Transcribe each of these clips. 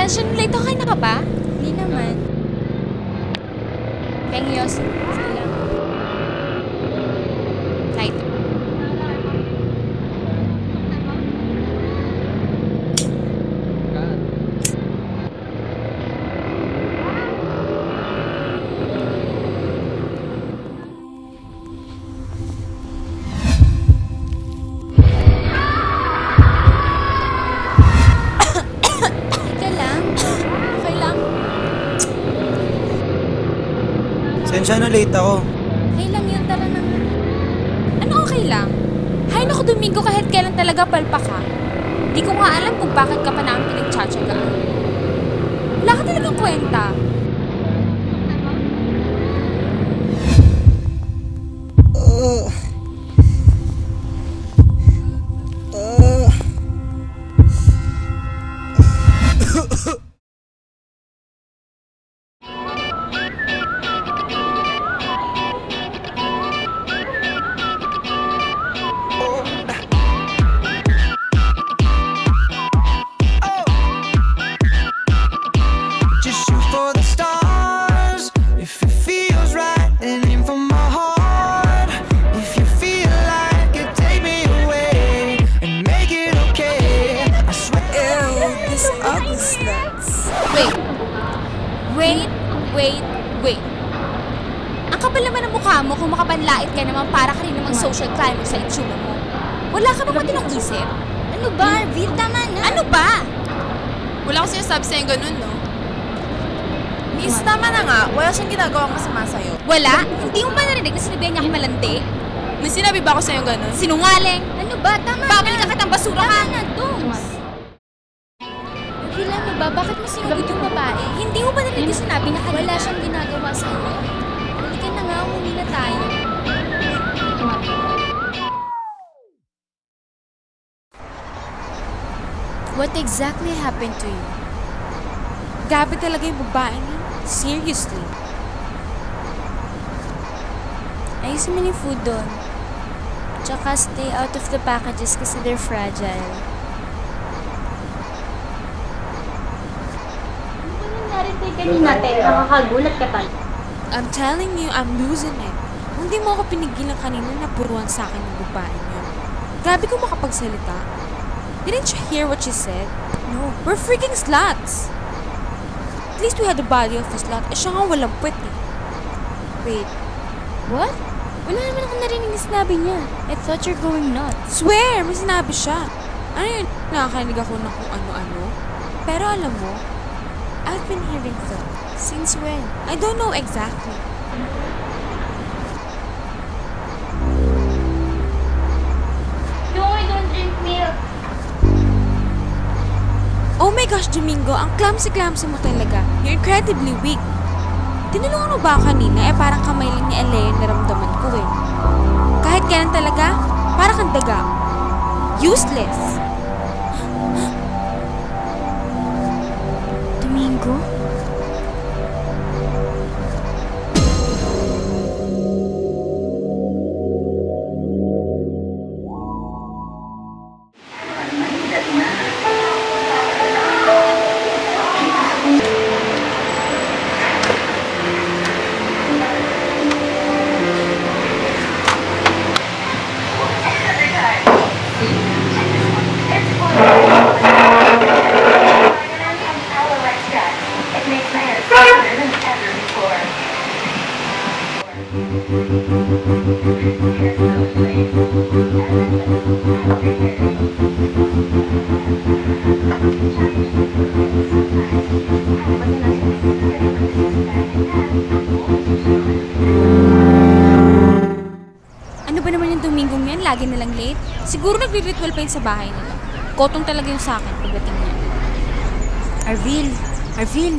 Sensyon, late ako kayo na ka ba? Hindi naman. Pengyos. Sige lang. Light. Sensya na late ako. Okay lang yun, tara na nga. Ano okay lang? Hay naku Domingo, kahit kailan talaga palpa ka. Di ko nga alam kung bakit ka pa namin pinagtsatsagaan. Wala ka talagang kwenta. Wait. Ang kapal naman ng mukha mo kung makapanlait ka naman para ka rin namang social climber sa itsura mo. Wala ka bang matinong isip? Ano ba, Arvil? Tama na. Ano ba? Wala ko sinasabi sa'yo ganun, no? Miss, tama na nga. Wala siyang ginagawang masama sa'yo. Wala? Hindi mo ba narinig na sinabihan niya ako malandi? May sinabi ba ako sa'yo ganun? Sinungaling! Ano ba? Tama na. Babalik ka kitang basura ka! Tama na, Dongs. Arvil, ano ba? Bakit mo sinugod yung babae? Hindi mo ba narinig yung sinabi niya kanina? Wala siyang ginagawa sa'yo. Halika na nga, umuwi na tayo. What exactly happened to you? Gabi talaga yung babae niya. Seriously. Ayusin mo yung food doon. Tsaka stay out of the packages kasi they're fragile. Ano ba nangyari tayo kanina, Ted? Nakakagulat ka tayo. I'm telling you, I'm losing it. Hindi mo ako pinigilan kanina na puruan sa akin yung babae niya. Grabe kung makapagsalita. Didn't you hear what she said? No, we're freaking sluts! At least we had the body of a slut. Eh siya nga walang puwet eh. Wait. What? Wala naman ako narinig na sinabi niya. I thought you're going nuts. Swear! May sinabi siya. Ano yun? Nakakarinig ako ng kung ano-ano. Pero alam mo, I've been hearing that. Since when? I don't know exactly. No, I don't drink milk. Oh my gosh, Domingo, ang clumsy-clumsy mo talaga. You're incredibly weak. Tinulungan mo ba ako kanina? Parang kamay lang ni Alea yung naramdaman ko eh. Kahit kailan talaga, para kang daga. Useless. Domingo? Ano ba naman yung Domingong yan? Lagi nalang late? Siguro nagre-ritual pa yun sa bahay nila. Kotong talaga yung sa akin pagdating niya. Arvil! Arvil!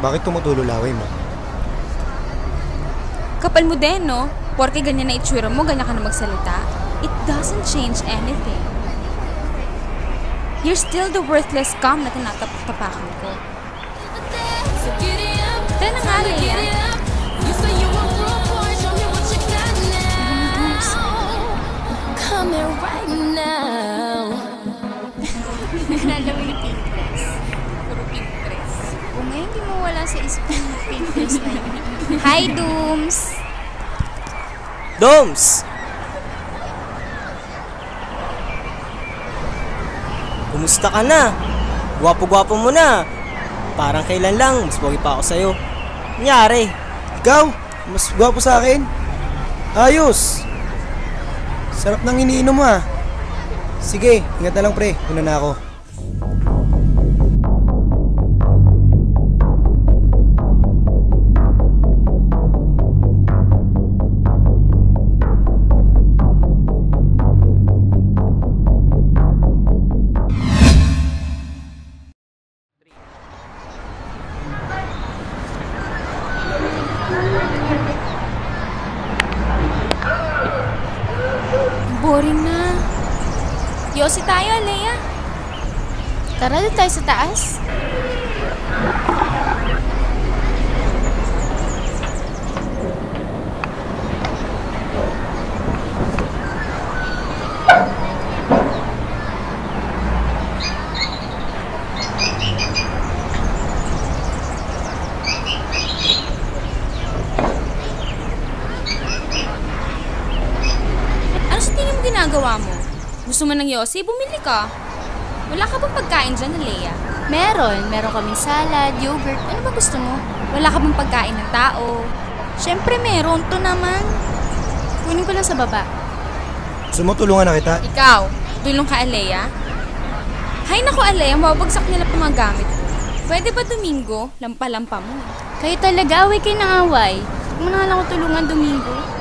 Bakit tumutulo laway mo? Kapal mo din, no? Porke ganyan na itsura mo, ganyan ka na magsalita. It doesn't change anything. You're still the worthless scum na tinatapak-tapakan ko. Tara na nga, Leia. Come here right now. Nalawin yung pink dress. Puro pink dress. O ngayon di mo wala sa isip yung pink dress na yun. Hi, Dooms! Doms! Kumusta ka na? Gwapo-gwapo mo na. Parang kailan lang, mas pogi pa ako sa'yo. Nangyari? Ikaw? Mas gwapo sa akin? Ayos! Sarap ng iniinom mo ah. Sige, ingat na lang pre. Una na ako. Boring na. Yosi tayo, Leia. Tara doon tayo sa taas. Ano sa tingin mo ginagawa mo? Gusto mo ng Yossi? Bumili ka. Wala ka bang pagkain dyan, Leia? Meron kaming salad, yogurt. Ano ba gusto mo? Wala ka bang pagkain ng tao? Siyempre meron, to naman. Kunin ko lang sa baba. Gusto mo tulungan na kita? Ikaw, tulong ka, Leia? Hay naku, Leia, mababagsak nila pa mga gamit ko. Pwede ba Domingo? Lampa-lampa mo. Kayo talaga, away kayo ng away. Huwag mo na nga lang ako tulungan, Domingo.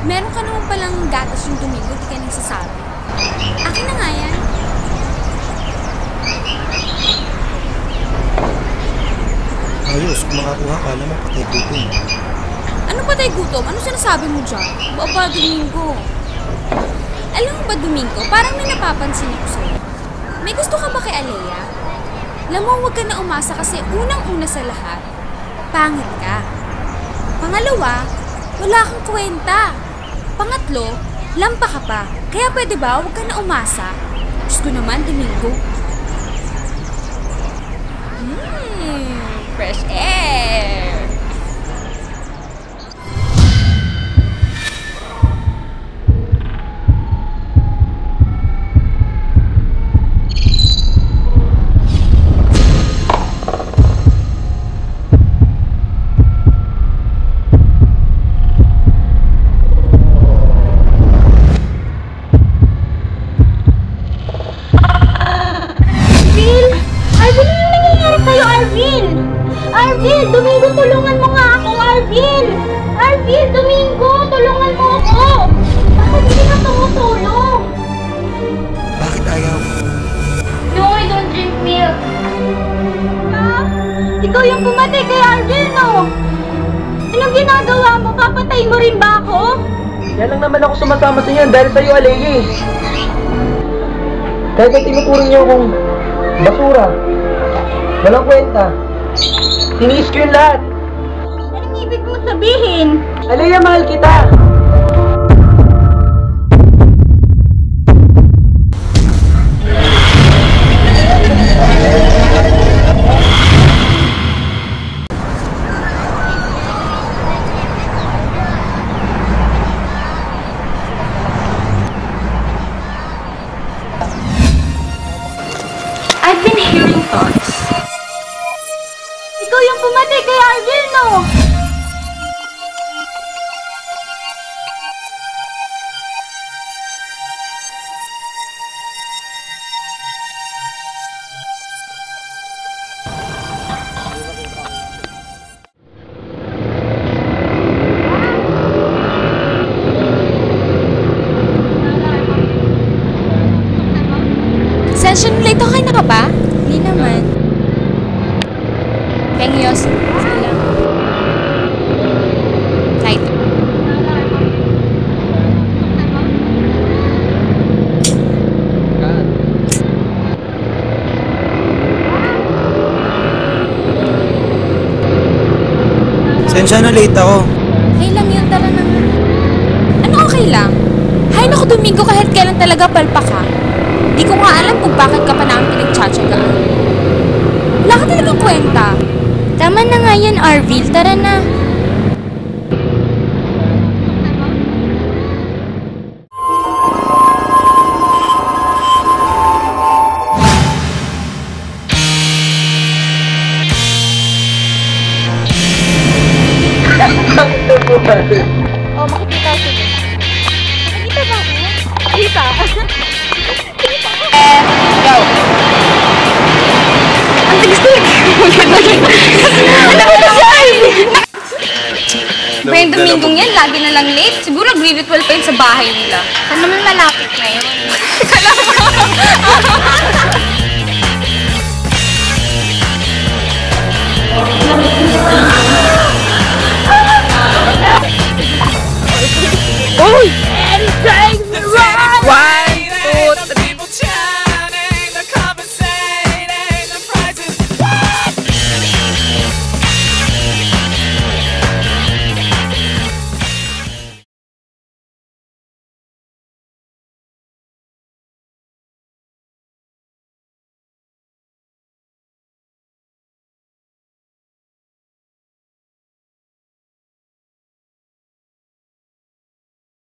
Meron ka naman palang gatas yung Domingo, di ka nagsasabi. Akin na nga yan. Ayos, kung makakuha ka naman patay gutom. Ano patay gutom? Ano sinasabi mo dyan? Baba, Domingo. Alam mo ba, Domingo, parang may napapansin ako sa'yo. May gusto ka ba kay Alea? Alam mo, huwag ka na umasa kasi unang-una sa lahat, pangit ka. Pangalawa, wala kang kwenta. Pangatlo, lampa ka pa. Kaya pwede ba, huwag ka na umasa? Diyos ko naman, Domingo. Fresh air! Arvin! Domingo, tulungan mo nga ako, Arvin! Arvin, Domingo, tulungan mo ako! Bakit hindi ka tumutulong? Bakit ayaw? No, I don't drink milk. Ha? Ikaw yung pumatay kay Arvin, no? Anong ginagawa mo? Papatay mo rin ba ako? Yan lang naman ako sumasama sa inyo dahil sa'yo, Alea. Kahit ay tinuturing niyo akong basura. Walang kwenta. Tiniis ko yung lahat. Anong ibig mo sabihin? Alea, mahal kita. I've been hearing thoughts. Ikaw yung pumatay kay Arvin, no? ka ba? Hindi naman. Pengyos. Sige lang. Night. Sensya na late ako. Okay lang yun, tara na nga. Ano okay lang? Hay naku, Domingo, kahit kailan talaga palpa ka. Di ko nga alam kung bakit ka pa namin pinagtsatsagaan. Wala ka talagang kwenta. Tama na nga yan, Arvil. Tara na. Oh, makikita siya. Makikita ba ako? Kita. Ang tigas-tigas. Ano ba ito siya? Ba yung Domingong yan, lagi na lang late. Siguro nagre-ritual pa yun sa bahay nila. Ano naman malapit na yun? Nakita